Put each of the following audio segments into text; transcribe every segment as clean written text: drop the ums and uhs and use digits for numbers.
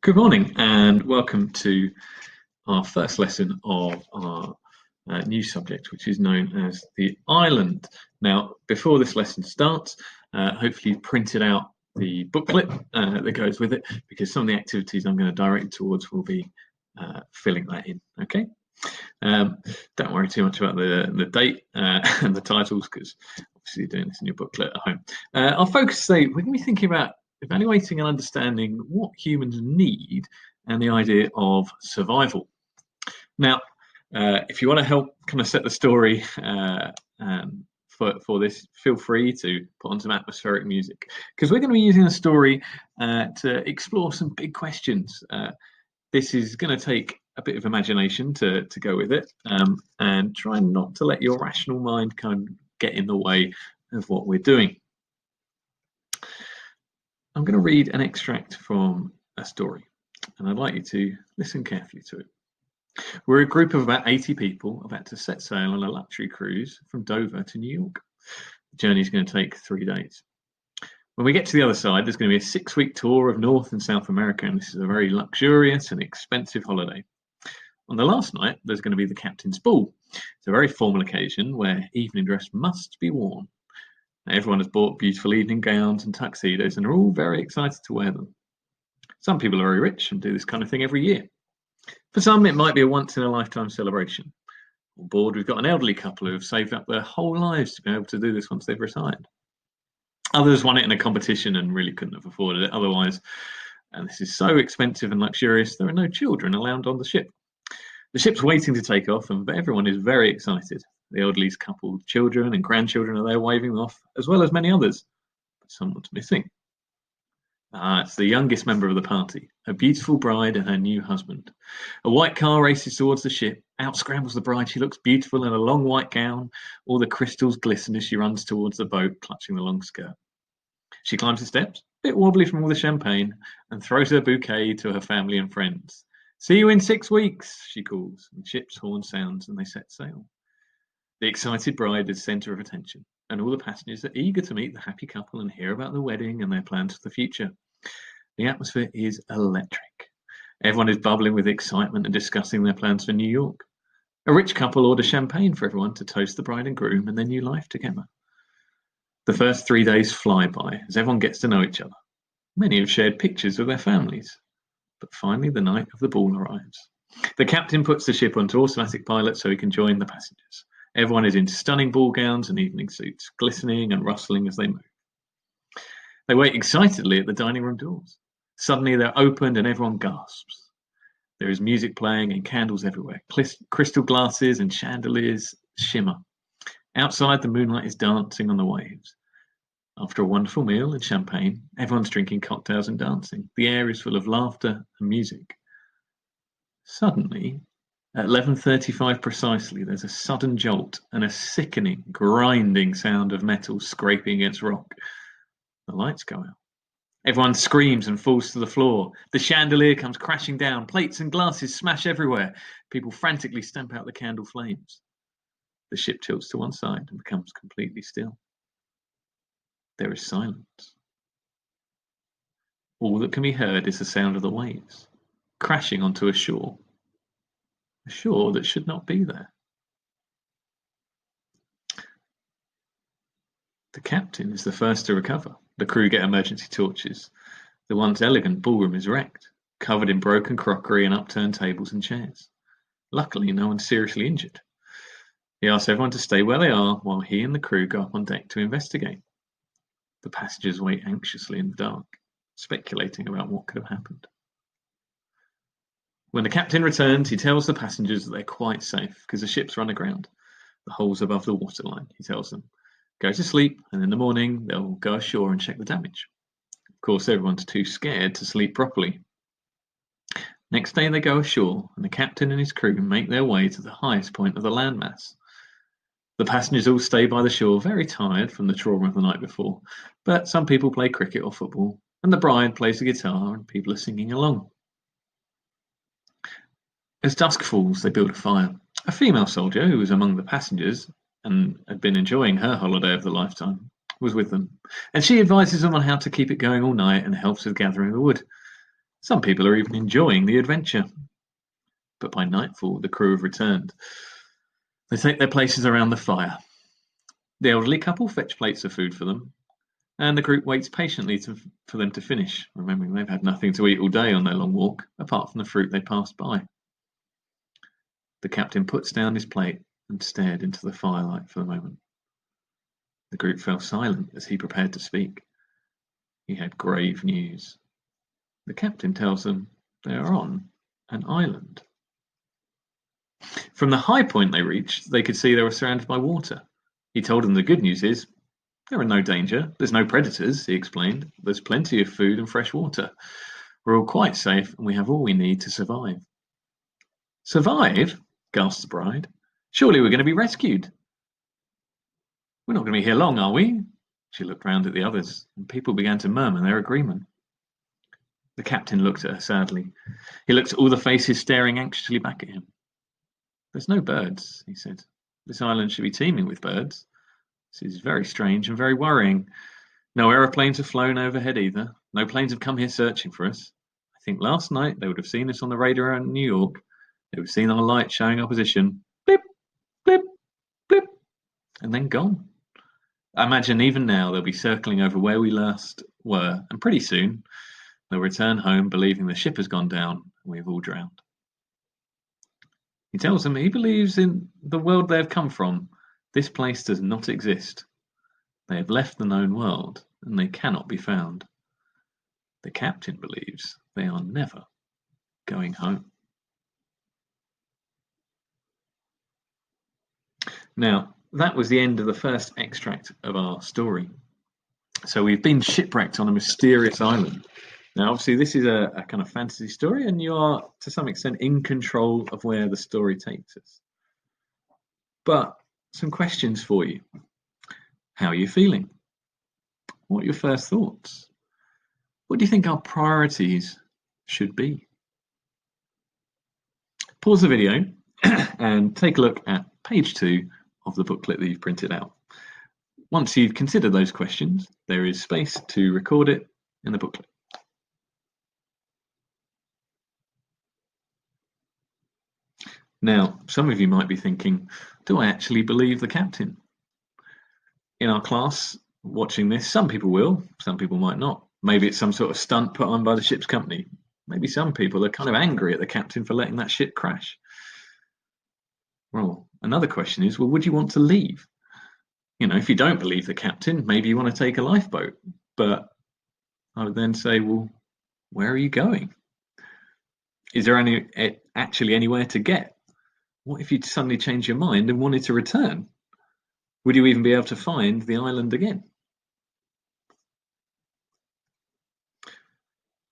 Good morning and welcome to our first lesson of our new subject, which is known as the island. Now, before this lesson starts, hopefully you've printed out the booklet that goes with it, because some of the activities I'm going to direct you towards will be filling that in, okay? Don't worry too much about the date and the titles, because obviously you're doing this in your booklet at home. Our focus today, we're going to be thinking about evaluating and understanding what humans need and the idea of survival. Now, if you want to help kind of set the story for this, feel free to put on some atmospheric music, because we're going to be using the story to explore some big questions. This is going to take a bit of imagination to go with it, and try not to let your rational mind kind of get in the way of what we're doing. I'm going to read an extract from a story, and I'd like you to listen carefully to it. We're a group of about 80 people about to set sail on a luxury cruise from Dover to New York. The journey is going to take 3 days. When we get to the other side, there's going to be a 6-week tour of North and South America, and this is a very luxurious and expensive holiday. On the last night, there's going to be the captain's ball. It's a very formal occasion where evening dress must be worn. Everyone has bought beautiful evening gowns and tuxedos and are all very excited to wear them. Some people are very rich and do this kind of thing every year. For some, it might be a once-in-a-lifetime celebration. On board, we've got an elderly couple who have saved up their whole lives to be able to do this once they've retired. Others won it in a competition and really couldn't have afforded it otherwise. And this is so expensive and luxurious, there are no children allowed on the ship. The ship's waiting to take off, and everyone is very excited. The elderly couple, children and grandchildren are there waving them off, as well as many others. But someone's missing. It's the youngest member of the party, a beautiful bride and her new husband. A white car races towards the ship. Out scrambles the bride. She looks beautiful in a long white gown. All the crystals glisten as she runs towards the boat, clutching the long skirt. She climbs the steps, a bit wobbly from all the champagne, and throws her bouquet to her family and friends. "See you in 6 weeks," she calls, and the ship's horn sounds and they set sail. The excited bride is the centre of attention, and all the passengers are eager to meet the happy couple and hear about the wedding and their plans for the future. The atmosphere is electric. Everyone is bubbling with excitement and discussing their plans for New York. A rich couple order champagne for everyone to toast the bride and groom and their new life together. The first 3 days fly by as everyone gets to know each other. Many have shared pictures of their families. But finally, the night of the ball arrives. The captain puts the ship onto automatic pilot so he can join the passengers. Everyone is in stunning ball gowns and evening suits, glistening and rustling as they move. They wait excitedly at the dining room doors. Suddenly they're opened and everyone gasps. There is music playing and candles everywhere. Crystal glasses and chandeliers shimmer. Outside, the moonlight is dancing on the waves. After a wonderful meal and champagne, everyone's drinking cocktails and dancing. The air is full of laughter and music. Suddenly, at 11:35 precisely, there's a sudden jolt and a sickening, grinding sound of metal scraping against rock. The lights go out. Everyone screams and falls to the floor. The chandelier comes crashing down. Plates and glasses smash everywhere. People frantically stamp out the candle flames. The ship tilts to one side and becomes completely still. There is silence. All that can be heard is the sound of the waves crashing onto a shore that should not be there. The captain is the first to recover. The crew get emergency torches. The once elegant ballroom is wrecked, covered in broken crockery and upturned tables and chairs. Luckily, no one's seriously injured. He asks everyone to stay where they are while he and the crew go up on deck to investigate. The passengers wait anxiously in the dark, speculating about what could have happened. When the captain returns, he tells the passengers that they're quite safe because the ship's run aground. The hole's above the waterline, he tells them. Go to sleep, and in the morning they'll go ashore and check the damage. Of course, everyone's too scared to sleep properly. Next day they go ashore, and the captain and his crew make their way to the highest point of the landmass. The passengers all stay by the shore, very tired from the trauma of the night before, but some people play cricket or football, and the bride plays the guitar, and people are singing along. As dusk falls, they build a fire. A female soldier, who was among the passengers and had been enjoying her holiday of the lifetime, was with them, and she advises them on how to keep it going all night and helps with gathering the wood. Some people are even enjoying the adventure. But by nightfall, the crew have returned. They take their places around the fire. The elderly couple fetch plates of food for them, and the group waits patiently for them to finish, remembering they've had nothing to eat all day on their long walk, apart from the fruit they passed by. The captain puts down his plate and stared into the firelight for a moment. The group fell silent as he prepared to speak. He had grave news. The captain tells them they are on an island. From the high point they reached, they could see they were surrounded by water. He told them the good news is, there are no danger, there's no predators, he explained. There's plenty of food and fresh water. We're all quite safe and we have all we need to survive. Survive? Gasped the bride. Surely we're going to be rescued. We're not going to be here long, are we? She looked round at the others, and people began to murmur their agreement. The captain looked at her sadly. He looked at all the faces staring anxiously back at him. There's no birds, he said. This island should be teeming with birds. This is very strange and very worrying. No aeroplanes have flown overhead either. No planes have come here searching for us. I think last night they would have seen us on the radar in New York. They would have seen our light showing our position. Blip, blip, blip, and then gone. I imagine even now they'll be circling over where we last were, and pretty soon they'll return home believing the ship has gone down and we've all drowned. He tells them he believes in the world they have come from. This place does not exist. They have left the known world, and they cannot be found. The captain believes they are never going home. Now, that was the end of the first extract of our story. So we've been shipwrecked on a mysterious island. Now, obviously, this is a kind of fantasy story, and you are, to some extent, in control of where the story takes us. But some questions for you. How are you feeling? What are your first thoughts? What do you think our priorities should be? Pause the video and take a look at page 2 of the booklet that you've printed out. Once you've considered those questions, there is space to record it in the booklet. Now, some of you might be thinking, do I actually believe the captain? In our class, watching this, some people will, some people might not. Maybe it's some sort of stunt put on by the ship's company. Maybe some people are kind of angry at the captain for letting that ship crash. Well, another question is, well, would you want to leave? You know, if you don't believe the captain, maybe you want to take a lifeboat. But I would then say, well, where are you going? Is there actually anywhere to get? What if you suddenly changed your mind and wanted to return? Would you even be able to find the island again?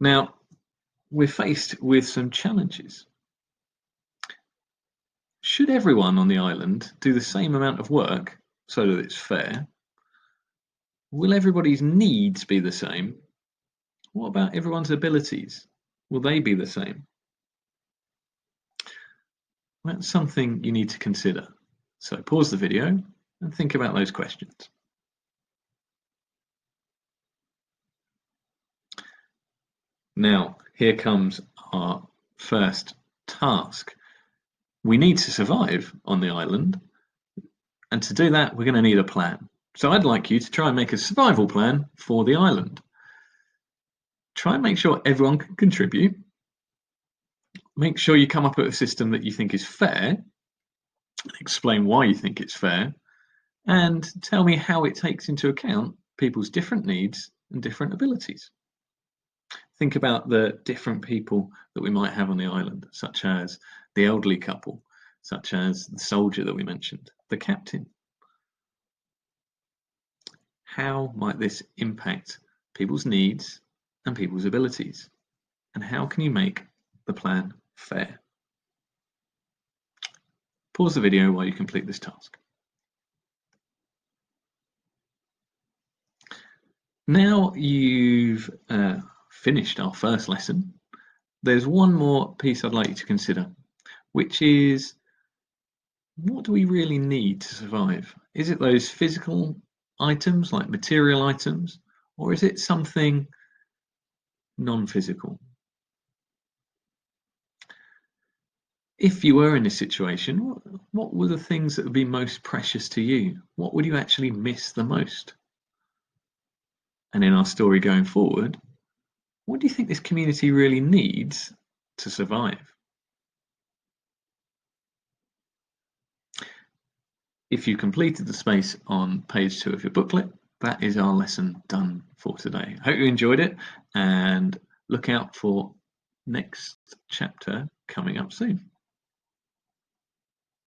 Now, we're faced with some challenges. Should everyone on the island do the same amount of work so that it's fair? Will everybody's needs be the same? What about everyone's abilities? Will they be the same? That's something you need to consider. So pause the video and think about those questions. Now, here comes our first task. We need to survive on the island, and to do that, we're going to need a plan. So I'd like you to try and make a survival plan for the island. Try and make sure everyone can contribute. Make sure you come up with a system that you think is fair. Explain why you think it's fair, and tell me how it takes into account people's different needs and different abilities. Think about the different people that we might have on the island, such as the elderly couple, such as the soldier that we mentioned, the captain. How might this impact people's needs and people's abilities? And how can you make the plan fair? Pause the video while you complete this task. Now you've finished our first lesson, there's one more piece I'd like you to consider, which is, what do we really need to survive? Is it those physical items, like material items, or is it something non-physical? If you were in this situation, what were the things that would be most precious to you? What would you actually miss the most? And in our story going forward, what do you think this community really needs to survive? If you completed the space on page 2 of your booklet, that is our lesson done for today. I hope you enjoyed it, and look out for next chapter coming up soon.